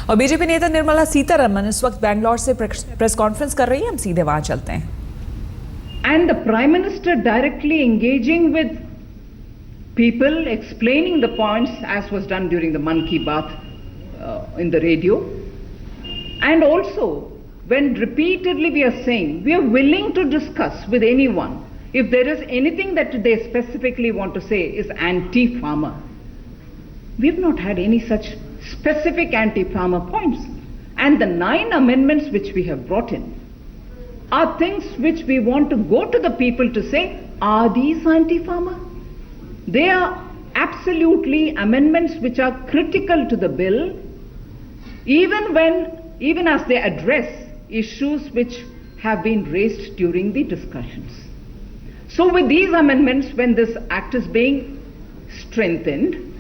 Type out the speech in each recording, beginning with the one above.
और बीजेपी नेता निर्मला सीतारमण इस वक्त बैंगलोर से प्रेस कॉन्फ्रेंस कर रही है, हम सीधे वहां चलते हैं। And the Prime Minister directly engaging with people, explaining the points as was done during the Mann Ki Baat in the radio. And also, when repeatedly we are saying we are willing to discuss with anyone, if there is anything that they specifically want to say is anti-farmer. We have not had any such specific anti-farmer points. And the 9 amendments which we have brought in are things which we want to go to the people to say, are these anti-farmer? They are absolutely amendments which are critical to the bill, even as they address issues which have been raised during the discussions. So with these amendments, when this act is being strengthened,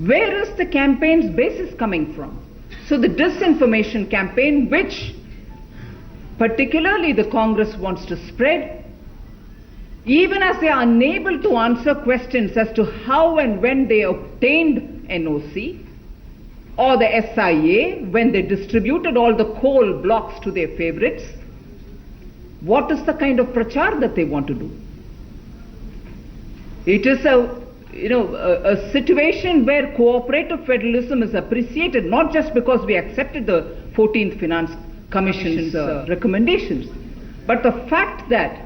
where is the campaign's basis coming from? So the disinformation campaign, which particularly the Congress wants to spread, even as they are unable to answer questions as to how and when they obtained NOC, or the SIA, when they distributed all the coal blocks to their favorites, what is the kind of prachar that they want to do? It is a situation where cooperative federalism is appreciated, not just because we accepted the 14th Finance Commission's recommendations, but the fact that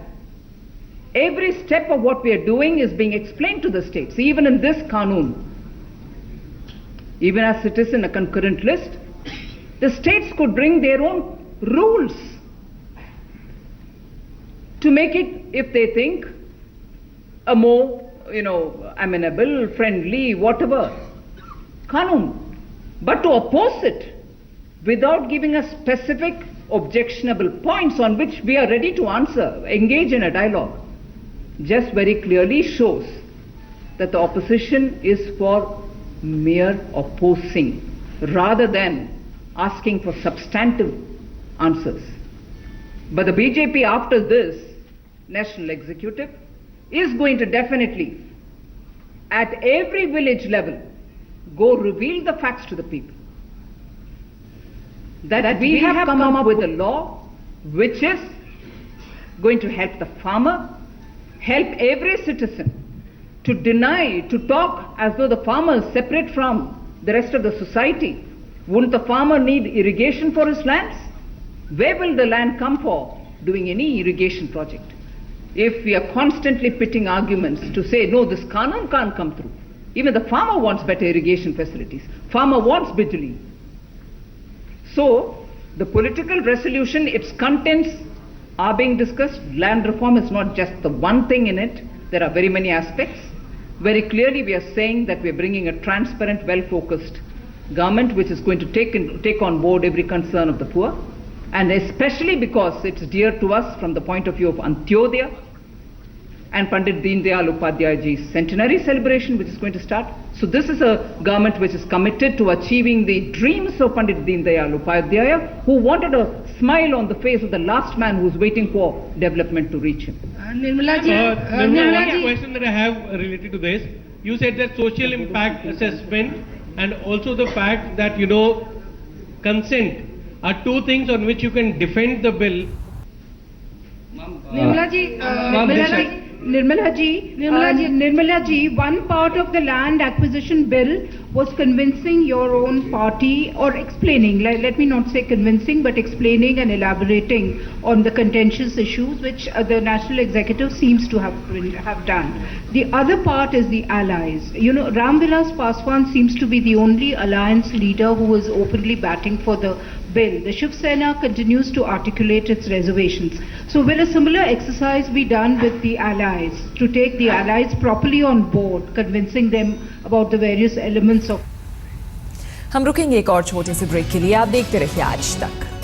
every step of what we are doing is being explained to the states. Even in this Qanun, even as it is in a concurrent list, the states could bring their own rules to make it, if they think, a more, amenable, friendly, whatever, Qanun. But to oppose it without giving us specific objectionable points on which we are ready to answer, engage in a dialogue, just very clearly shows that the opposition is for mere opposing rather than asking for substantive answers. But the BJP, after this national executive, is going to definitely at every village level go reveal the facts to the people, that we have come up with a law which is going to help the farmer, help every citizen. To deny, to talk as though the farmer is separate from the rest of the society. Wouldn't the farmer need irrigation for his lands? Where will the land come for doing any irrigation project? If we are constantly pitting arguments to say, no, this Qanun can't come through. Even the farmer wants better irrigation facilities. Farmer wants Bijli. So, the political resolution, its contents are being discussed. Land reform is not just the one thing in it. There are very many aspects. Very clearly we are saying that we are bringing a transparent, well-focused government which is going to take on board every concern of the poor, and especially because it's dear to us from the point of view of Antyodaya and Pandit Deen Dayal Upadhyaya ji's centenary celebration which is going to start. So this is a government which is committed to achieving the dreams of Pandit Deen Dayal Upadhyaya, who wanted a smile on the face of the last man who was waiting for development to reach him. Nirmala ji, one question that I have related to this. You said that social impact assessment and also the fact that, consent are two things on which you can defend the bill. Nirmala ji, one part of the land acquisition bill was convincing your own party, or explaining, let me not say convincing, but explaining and elaborating on the contentious issues which the National Executive seems to have done. The other part is the allies. Ram Vilas Paswan seems to be the only alliance leader who is openly batting for the bill. The Shiv Sena continues to articulate its reservations. So will a similar exercise be done with the allies, to take the allies properly on board, convincing them about the various elements of... हम रुकेंगे एक और छोटे से break के लिए। आप देखते रहिए आज तक।